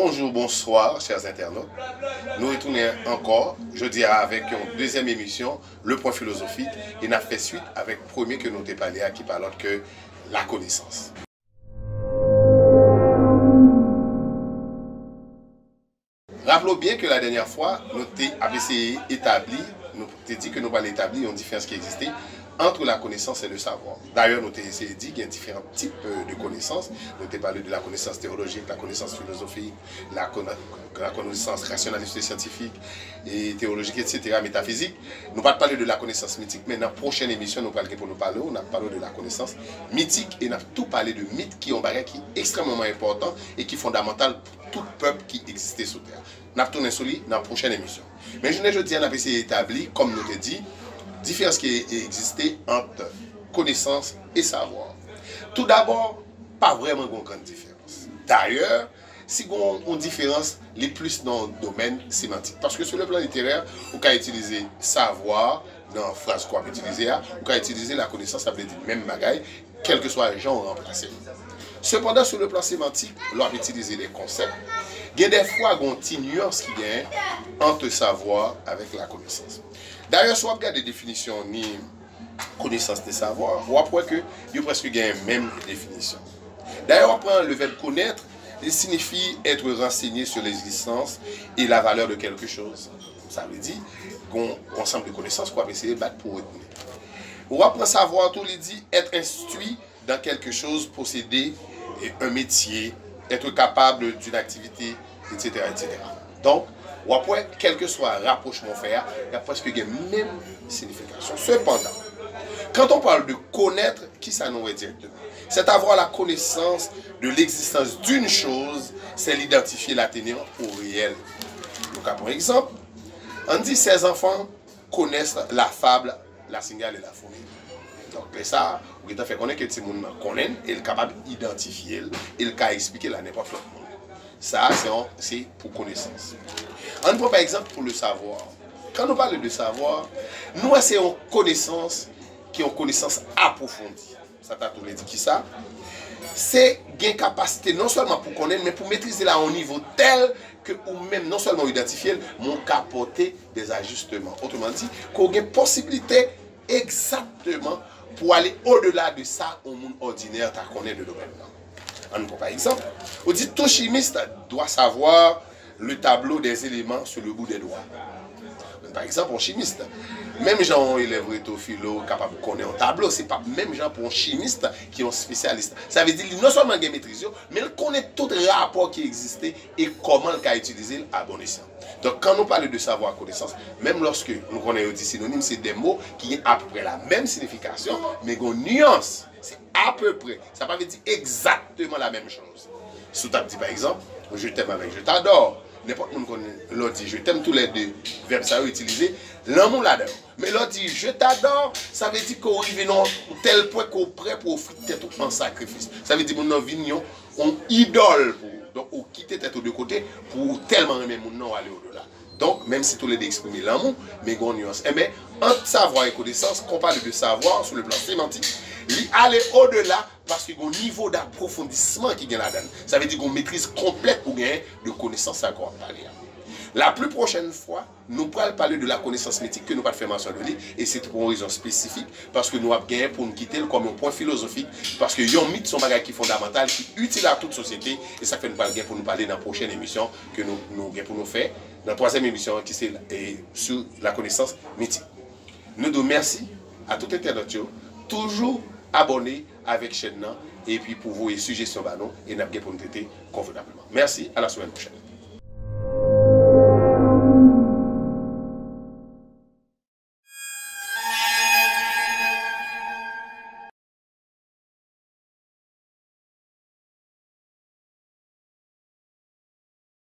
Bonjour, bonsoir, chers internautes. Nous retournons encore, je dirais, avec une deuxième émission, Le Point Philosophique, et nous avons fait suite avec le premier que nous avons parlé à qui parle que la connaissance. Rappelons bien que la dernière fois, nous avons essayé d'établir, nous avons dit que nous avons établi une différence qui existait entre la connaissance et le savoir. D'ailleurs, nous avons essayé de dire qu'il y a différents types de connaissances. Nous avons parlé de la connaissance théologique, la connaissance philosophique, la connaissance rationaliste et scientifique, et théologique, etc., métaphysique. Nous ne allons pas parler de la connaissance mythique, mais dans la prochaine émission, nous allons parler de la connaissance mythique et nous allons tout parler de mythes qui ont un bagage qui est extrêmement important et qui est fondamental pour tout peuple qui existait sur Terre. Nous allons tourner sur lui dans la prochaine émission. Mais je dis, on a essayé d'établir, comme nous l'avons dit, différence qui existait entre connaissance et savoir. Tout d'abord, pas vraiment une grande différence. D'ailleurs, si on a une différence, les plus dans le domaine sémantique. Parce que sur le plan littéraire, on peut utiliser savoir dans la phrase qu'on peut utiliser, on peut utiliser la connaissance, ça veut dire même bagaille, quel que soit le genre remplacé. Cependant, sur le plan sémantique, on peut utiliser les concepts. Il y a des fois une petite nuance qui vient entre savoir avec la connaissance. D'ailleurs, si on regarde des définitions ni connaissance ni savoir, on voit que il y a presque la même définition. D'ailleurs, on prend le verbe connaître, il signifie être renseigné sur l'existence et la valeur de quelque chose. Ça veut dire qu'on ensemble de connaissances qu'on va essayer de battre pour retenir. On va prendre savoir, tout il dit être instruit dans quelque chose, posséder un métier, être capable d'une activité, etc., etc. Donc, ou après, quel que soit le rapprochement faire, il y a presque la même signification. Cependant, quand on parle de connaître, qui ça nous veut dire? C'est avoir la connaissance de l'existence d'une chose, c'est l'identifier, la tenir au réel. Donc, par exemple, on dit ces enfants connaissent la fable, la cigale et la fourmi. Donc, ça, vous avez fait connaître que tout le monde connaît, et est capable d'identifier, et il peut expliquer la n'importe quoi. Ça, c'est pour connaissance. On prend par exemple pour le savoir. Quand nous parlons de savoir, nous, c'est une connaissance qui est une connaissance approfondie. Ça t'a tout dit qui ça? C'est une capacité non seulement pour connaître, mais pour maîtriser là au niveau tel que, ou même non seulement identifier, mais apporter des ajustements. Autrement dit, qu'on a une possibilité exactement pour aller au-delà de ça au monde ordinaire, tu connais le domaine. Par exemple, on dit tout chimiste doit savoir le tableau des éléments sur le bout des doigts. Par exemple, un chimiste, même gens élève philo capable de connaître un tableau, c'est pas même gens pour un chimiste qui est un spécialiste. Ça veut dire non seulement il maîtrise, mais il connaît tout rapport qui existait et comment il a utilisé à bon escient. Donc quand nous parlons de savoir connaissance, même lorsque nous connaissons des synonymes, c'est des mots qui ont à peu près la même signification, mais une nuance. C'est à peu près. Ça ne veut pas dire exactement la même chose. Si tu as dit par exemple, je t'aime avec je t'adore. N'importe qui connaît l'autre dit je t'aime, tous les deux verbes ça utilisé, l'amour là-dedans. Mais l'autre dit je t'adore, ça veut dire qu'on arrive à tel point qu'on est prêt pour offrir tête en sacrifice. Ça veut dire qu'on a on idole pour donc on quitte tête de côté pour tellement aimer mon nom aller au-delà. Donc même si tous les deux exprimer l'amour, mais on nuance. Mais entre savoir et connaissance, qu'on parle de savoir sur le plan sémantique, aller au-delà parce qu'il y a un niveau d'approfondissement qui est là-dedans. Ça veut dire qu'on maîtrise complète ou gain de connaissances à quoi parler. La plus prochaine fois, nous pourrons parler de la connaissance mythique que nous pas faire mention de lui et c'est pour une raison spécifique parce que nous avons gagné pour nous quitter comme un point philosophique parce que les mythes sont des bagages qui sont fondamentaux, qui sont utiles à toute société et ça fait nous parler pour nous parler dans la prochaine émission que nous pour nous faire, dans la troisième émission qui c'est sur la connaissance mythique. Nous nous remercions à tout internaute, toujours abonnés avec la chaîne et puis pour vos suggestions et nous pour nous traiter convenablement. Merci, à la semaine prochaine.